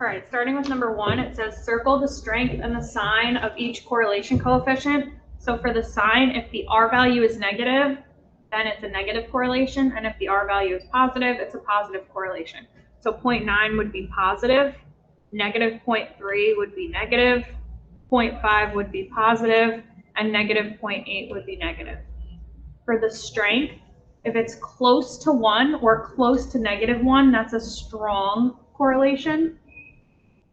All right, starting with number 1, it says circle the strength and the sign of each correlation coefficient. So for the sign, if the R value is negative, then it's a negative correlation, and if the R value is positive, it's a positive correlation. So 0.9 would be positive, negative 0.3 would be negative, 0.5 would be positive, and negative 0.8 would be negative. For the strength, if it's close to 1 or close to negative 1, that's a strong correlation.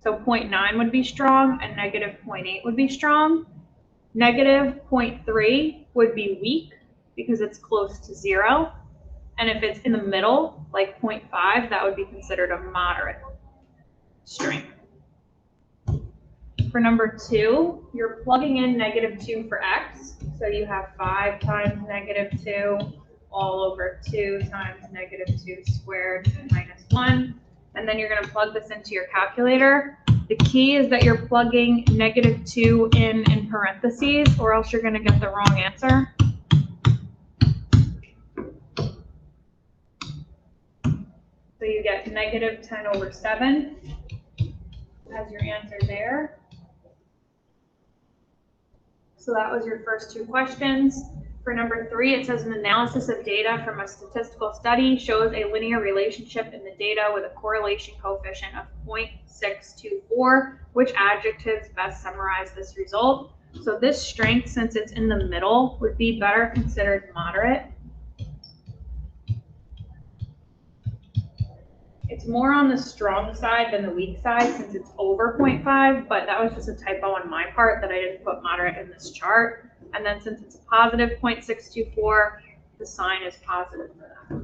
So 0.9 would be strong and negative 0.8 would be strong. Negative 0.3 would be weak because it's close to 0. And if it's in the middle, like 0.5, that would be considered a moderate strength. For number 2, you're plugging in negative 2 for x. So you have 5 times negative 2 all over 2 times negative 2 squared minus 1. And then you're going to plug this into your calculator. The key is that you're plugging negative 2 in parentheses, or else you're going to get the wrong answer. So you get negative 10 over 7 as your answer there. So that was your first 2 questions. For number 3, it says an analysis of data from a statistical study shows a linear relationship in the data with a correlation coefficient of 0.624. Which adjectives best summarize this result? So this strength, since it's in the middle, would be better considered moderate. It's more on the strong side than the weak side since it's over 0.5, but that was just a typo on my part that I didn't put moderate in this chart. And then since it's a positive 0.624, the sign is positive for that.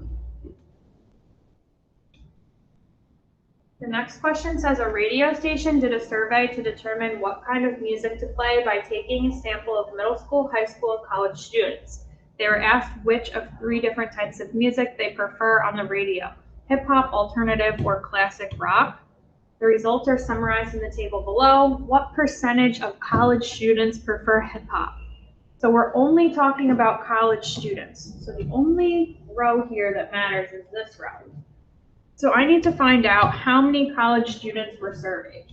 The next question says a radio station did a survey to determine what kind of music to play by taking a sample of middle school, high school, and college students. They were asked which of 3 different types of music they prefer on the radio: hip hop, alternative, or classic rock. The results are summarized in the table below. What percentage of college students prefer hip hop? So we're only talking about college students. So the only row here that matters is this row. So I need to find out how many college students were surveyed.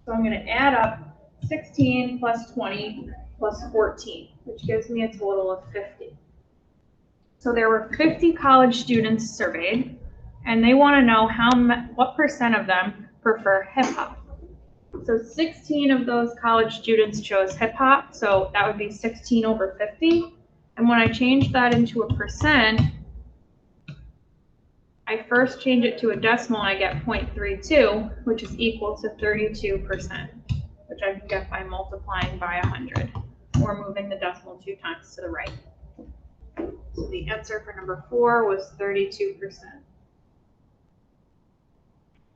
So I'm going to add up 16 plus 20 plus 14, which gives me a total of 50. So there were 50 college students surveyed, and they want to know what percent of them prefer hip hop. So 16 of those college students chose hip hop, so that would be 16 over 50. And when I change that into a percent, I first change it to a decimal and I get 0.32, which is equal to 32%, which I can get by multiplying by 100 or moving the decimal 2 times to the right. So the answer for number 4 was 32%.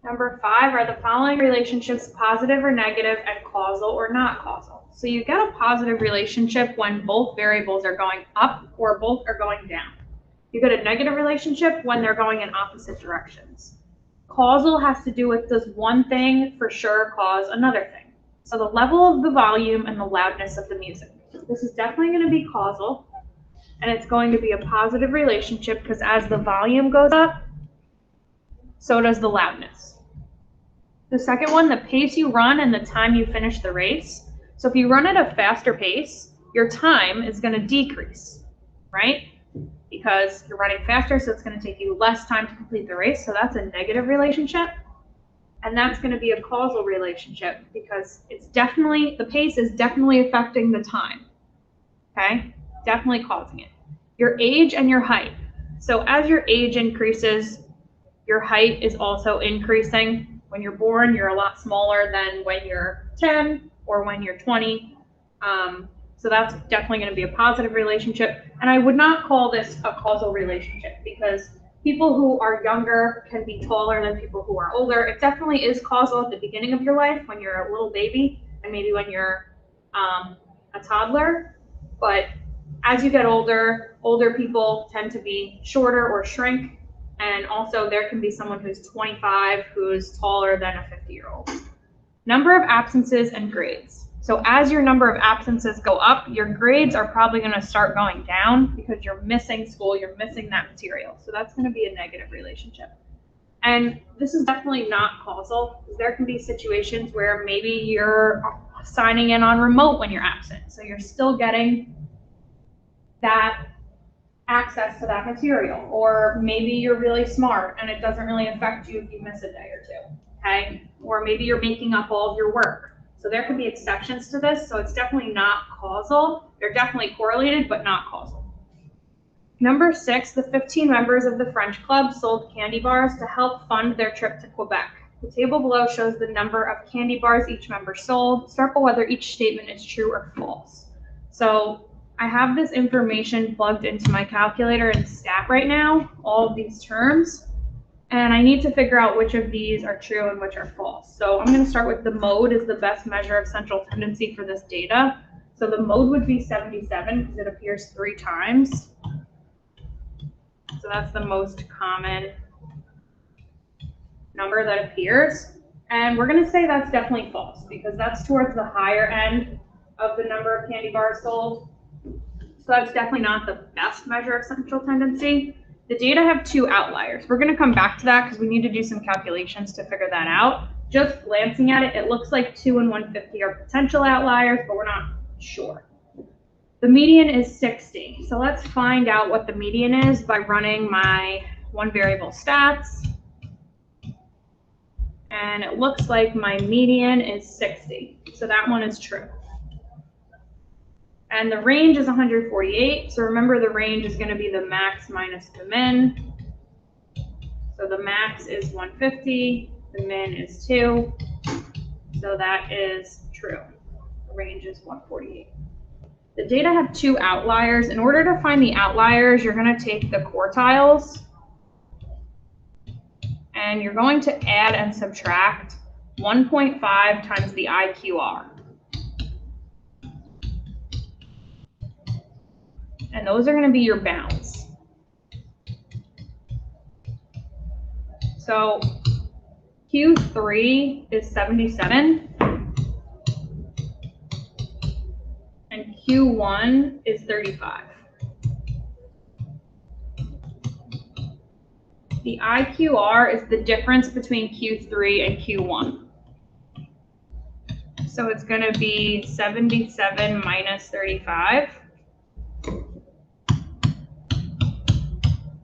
Number 5, are the following relationships positive or negative and causal or not causal? So you get a positive relationship when both variables are going up or both are going down. You get a negative relationship when they're going in opposite directions. Causal has to do with, does one thing for sure cause another thing? So the level of the volume and the loudness of the music. This is definitely going to be causal, and it's going to be a positive relationship because as the volume goes up, so does the loudness. The second one, the pace you run and the time you finish the race. So if you run at a faster pace, your time is going to decrease, right? Because you're running faster, so it's going to take you less time to complete the race. So that's a negative relationship. And that's going to be a causal relationship because it's definitely, the pace is definitely affecting the time. Okay? Definitely causing it. Your age and your height. So as your age increases, your height is also increasing. When you're born, you're a lot smaller than when you're 10 or when you're 20. So that's definitely going to be a positive relationship. And I would not call this a causal relationship because people who are younger can be taller than people who are older. It definitely is causal at the beginning of your life when you're a little baby and maybe when you're a toddler. But as you get older, older people tend to be shorter or shrink. And also there can be someone who's 25 who's taller than a 50-year-old. Number of absences and grades. So as your number of absences go up, your grades are probably going to start going down because you're missing school, you're missing that material. So that's going to be a negative relationship. And this is definitely not causal. There can be situations where maybe you're signing in on remote when you're absent. So you're still getting that access to that material. Or maybe you're really smart and it doesn't really affect you if you miss a day or two. Okay? Or maybe you're making up all of your work. So there could be exceptions to this. So it's definitely not causal. They're definitely correlated, but not causal. Number 6, the 15 members of the French Club sold candy bars to help fund their trip to Quebec. The table below shows the number of candy bars each member sold. Circle whether each statement is true or false. So I have this information plugged into my calculator in STAT right now, all of these terms, and I need to figure out which of these are true and which are false. So I'm going to start with the mode is the best measure of central tendency for this data. So the mode would be 77 because it appears 3 times. So that's the most common number that appears. And we're going to say that's definitely false because that's towards the higher end of the number of candy bars sold. So that's definitely not the best measure of central tendency. The data have 2 outliers. We're going to come back to that because we need to do some calculations to figure that out. Just glancing at it, it looks like 2 and 150 are potential outliers, but we're not sure. The median is 60. So let's find out what the median is by running my one variable stats. And it looks like my median is 60. So that one is true. And the range is 148. So remember the range is going to be the max minus the min. So the max is 150. The min is 2. So that is true. The range is 148. The data have 2 outliers. In order to find the outliers, you're going to take the quartiles and you're going to add and subtract 1.5 times the IQR. And those are going to be your bounds. So Q3 is 77. And Q1 is 35. The IQR is the difference between Q3 and Q1. So it's going to be 77 minus 35,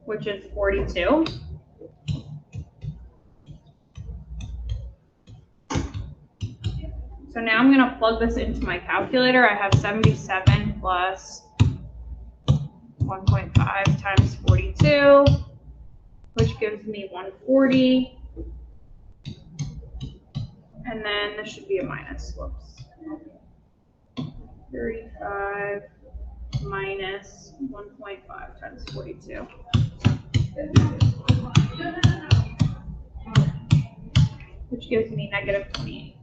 which is 42. So now I'm going to plug this into my calculator. I have 77 plus 1.5 times 42, which gives me 140. And then this should be a minus. Whoops. 35 minus 1.5 times 42. Which gives me negative 28.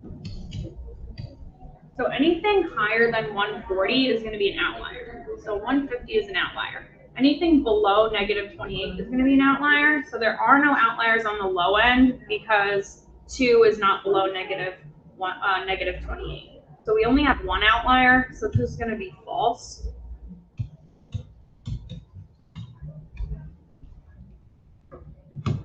So anything higher than 140 is going to be an outlier. So 150 is an outlier. Anything below negative 28 is going to be an outlier. So there are no outliers on the low end because 2 is not below negative 28. So we only have 1 outlier, so this is going to be false.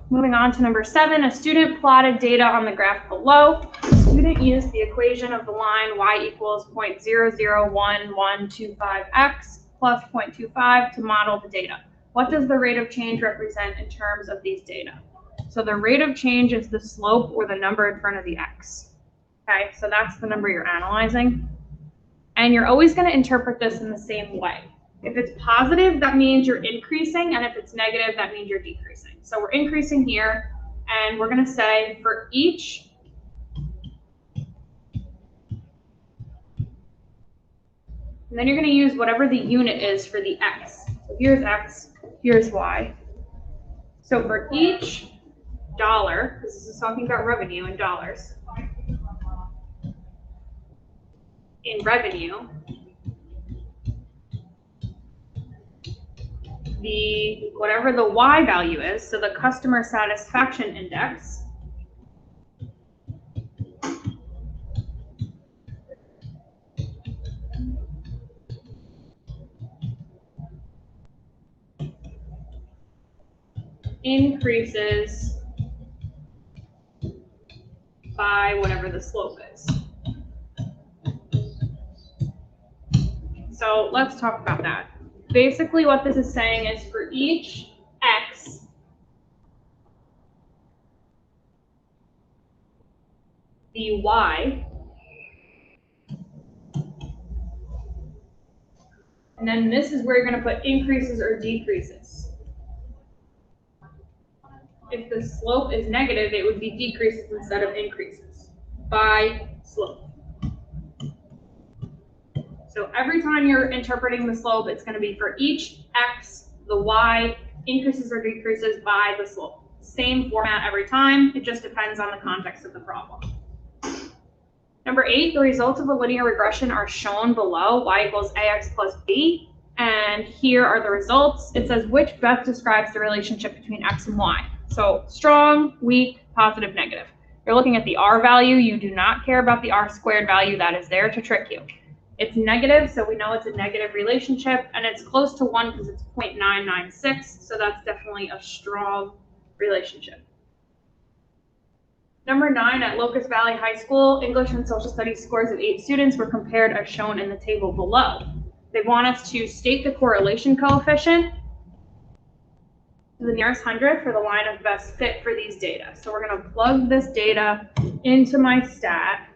Moving on to number 7, a student plotted data on the graph below. The student used the equation of the line y equals 0.001125x plus 0.25 to model the data. What does the rate of change represent in terms of these data? So the rate of change is the slope or the number in front of the x. Okay, so that's the number you're analyzing. And you're always going to interpret this in the same way. If it's positive, that means you're increasing, and if it's negative, that means you're decreasing. So we're increasing here, and we're going to say for each and then you're going to use whatever the unit is for the x. So here's x, here's y. So for each dollar, because this is talking about revenue in dollars, in revenue, whatever the y value is, so the customer satisfaction index, increases by whatever the slope is. So let's talk about that. Basically what this is saying is for each x, the y, and then this is where you're going to put increases or decreases. If the slope is negative, it would be decreases instead of increases by slope. So every time you're interpreting the slope, it's going to be for each x, the y, increases or decreases by the slope. Same format every time. It just depends on the context of the problem. Number 8, the results of a linear regression are shown below, y equals ax plus b. And here are the results. It says which best describes the relationship between x and y. So strong, weak, positive, negative. You're looking at the r value. You do not care about the r squared value. That is there to trick you. It's negative, so we know it's a negative relationship, and it's close to 1 because it's 0.996, so that's definitely a strong relationship. Number 9, at Locust Valley High School, English and Social Studies scores of 8 students were compared as shown in the table below. They want us to state the correlation coefficient to the nearest hundredth for the line of best fit for these data. So we're going to plug this data into my stat.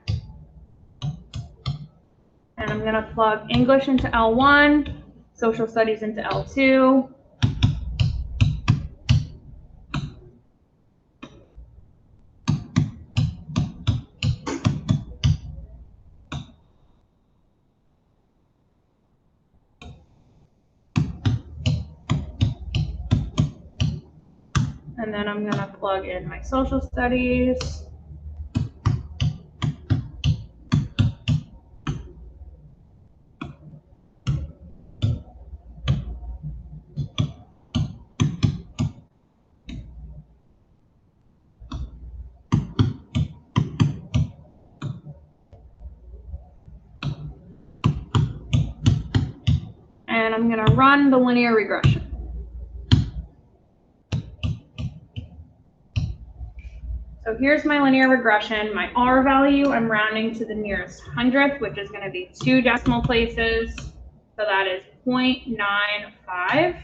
And I'm going to plug English into L1, Social Studies into L2. And then I'm going to plug in my Social Studies. And I'm going to run the linear regression. So here's my linear regression. My R value, I'm rounding to the nearest hundredth, which is going to be 2 decimal places. So that is 0.95.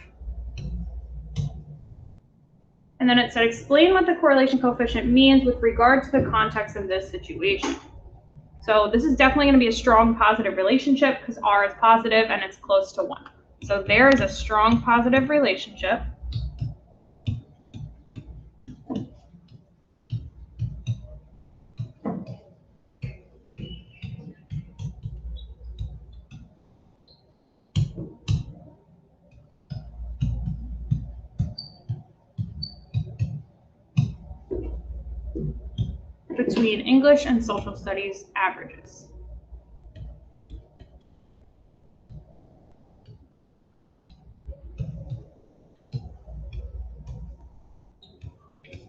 And then it said, explain what the correlation coefficient means with regard to the context of this situation. So this is definitely going to be a strong positive relationship because R is positive and it's close to 1. So there is a strong positive relationship. Between English and Social Studies averages.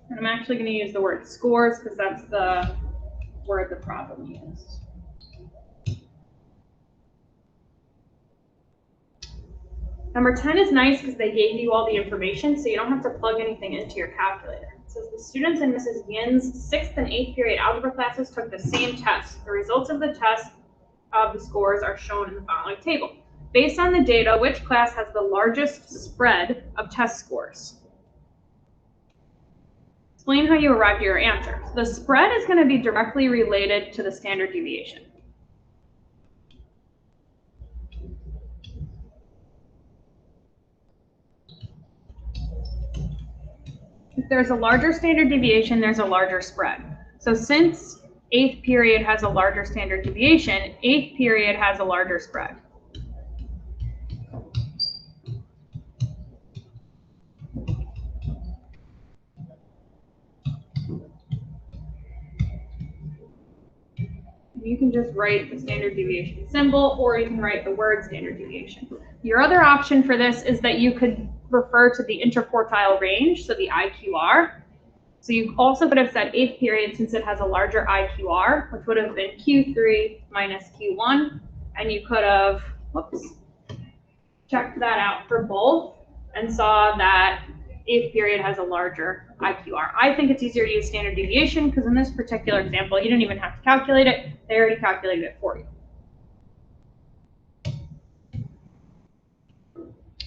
And I'm actually going to use the word scores because that's the word the problem used. Number 10 is nice because they gave you all the information, so you don't have to plug anything into your calculator. It says the students in Mrs. Yin's 6th and 8th period algebra classes took the same test. The results of the test of the scores are shown in the following table. Based on the data, which class has the largest spread of test scores? Explain how you arrived at your answer. The spread is going to be directly related to the standard deviation. If there's a larger standard deviation, there's a larger spread. So since 8th period has a larger standard deviation, 8th period has a larger spread. You can just write the standard deviation symbol, or you can write the word standard deviation. Your other option for this is that you could refer to the interquartile range, so the IQR. So you also could have said 8th period since it has a larger IQR, which would have been Q3 minus Q1, and you could have, checked that out for both and saw that eighth period has a larger IQR. I think it's easier to use standard deviation because in this particular example, you didn't even have to calculate it. They already calculated it for you.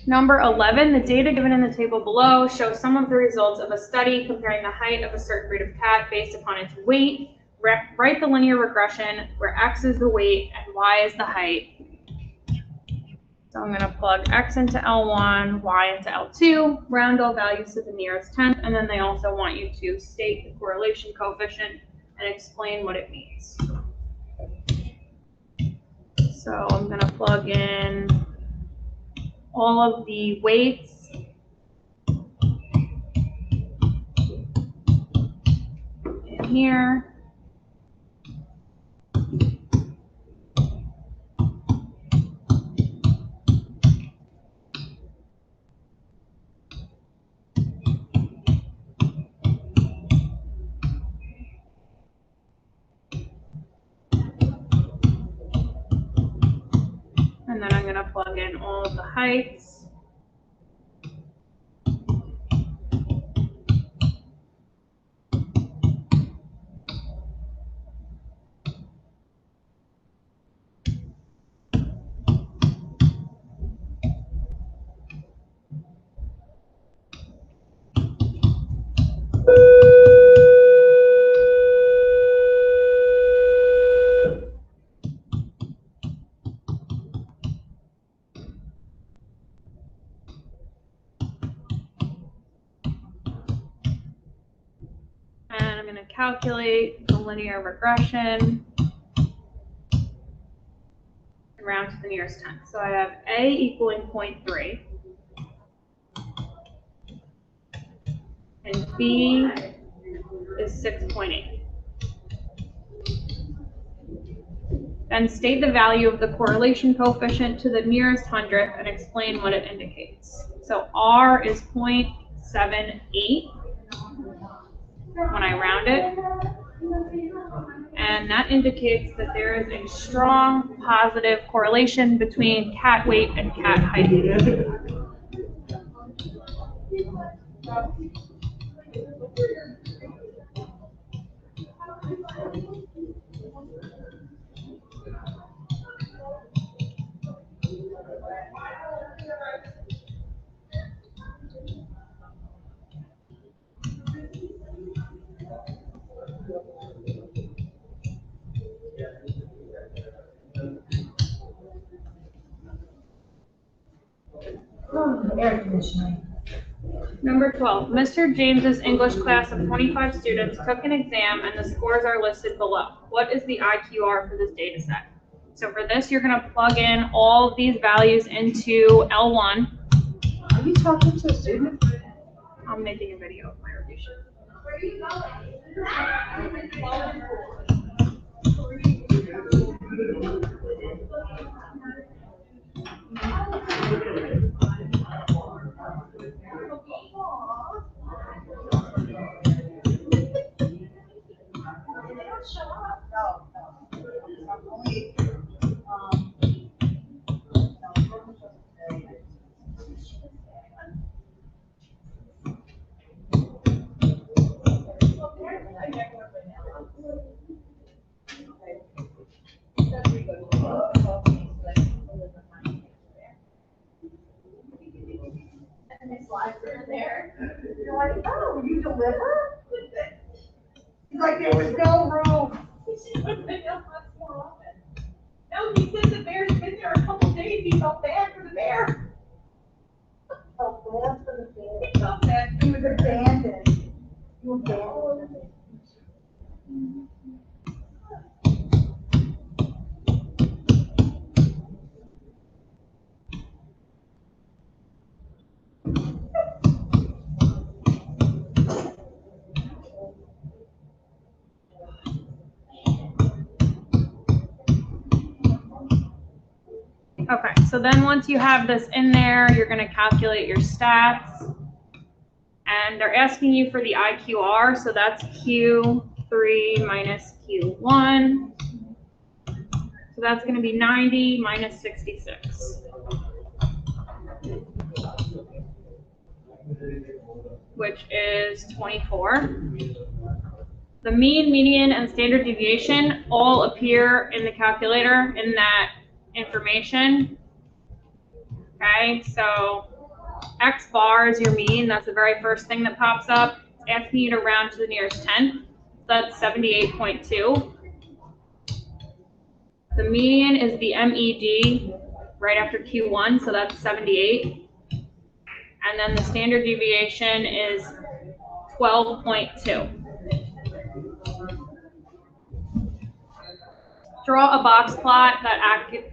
Number 11, the data given in the table below shows some of the results of a study comparing the height of a certain breed of cat based upon its weight. Write the linear regression where x is the weight and y is the height. So I'm going to plug x into L1, y into L2, round all values to the nearest tenth, and then they also want you to state the correlation coefficient and explain what it means. So I'm going to plug in all of the weights in here. And then I'm going to plug in all of the heights. And I'm going to calculate the linear regression and round to the nearest tenth. So I have A equaling 0.3 and B is 6.8. Then state the value of the correlation coefficient to the nearest hundredth and explain what it indicates. So R is 0.78 when I round it. And that indicates that there is a strong positive correlation between cat weight and cat height. Air conditioning. Number 12, Mr. James's English class of 25 students took an exam and the scores are listed below. What is the IQR for this data set? So for this, you're going to plug in all of these values into L1. Are you talking to a student? I'm making a video of my revision. You're like, oh, you deliver? He's like, there was no room. No, he said the bear's been there a couple days. He felt bad for the bear. Felt bad for the bear. He felt bad. He was abandoned. He was abandoned. Okay, so then once you have this in there, you're going to calculate your stats. And they're asking you for the IQR, so that's Q3 minus Q1. So that's going to be 90 minus 66. which is 24. The mean, median, and standard deviation all appear in the calculator in that information. Okay, so X bar is your mean. That's the very first thing that pops up. It's asking you to round to the nearest tenth. That's 78.2. The median is the MED right after Q1, so that's 78. And then the standard deviation is 12.2. Draw a box plot that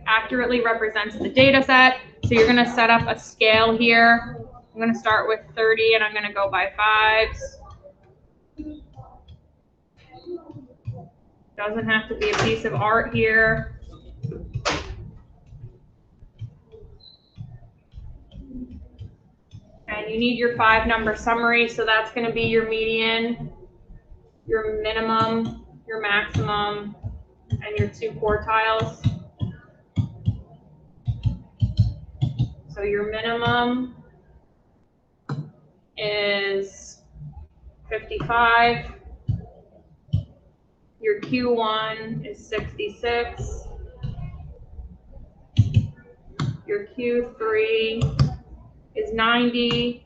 accurately represents the data set. So you're going to set up a scale here. I'm going to start with 30 and I'm going to go by fives. Doesn't have to be a piece of art here. And you need your 5-number summary, so that's going to be your median, your minimum, your maximum, and your 2 quartiles. So your minimum is 55. Your Q1 is 66. Your Q3 is 90.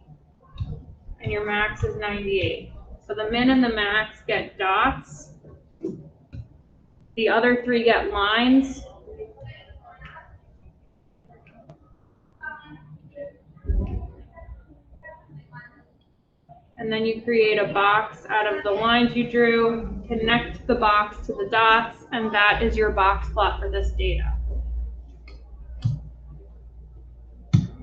And your max is 98. So the min and the max get dots. The other 3 get lines. And then you create a box out of the lines you drew, connect the box to the dots, and that is your box plot for this data.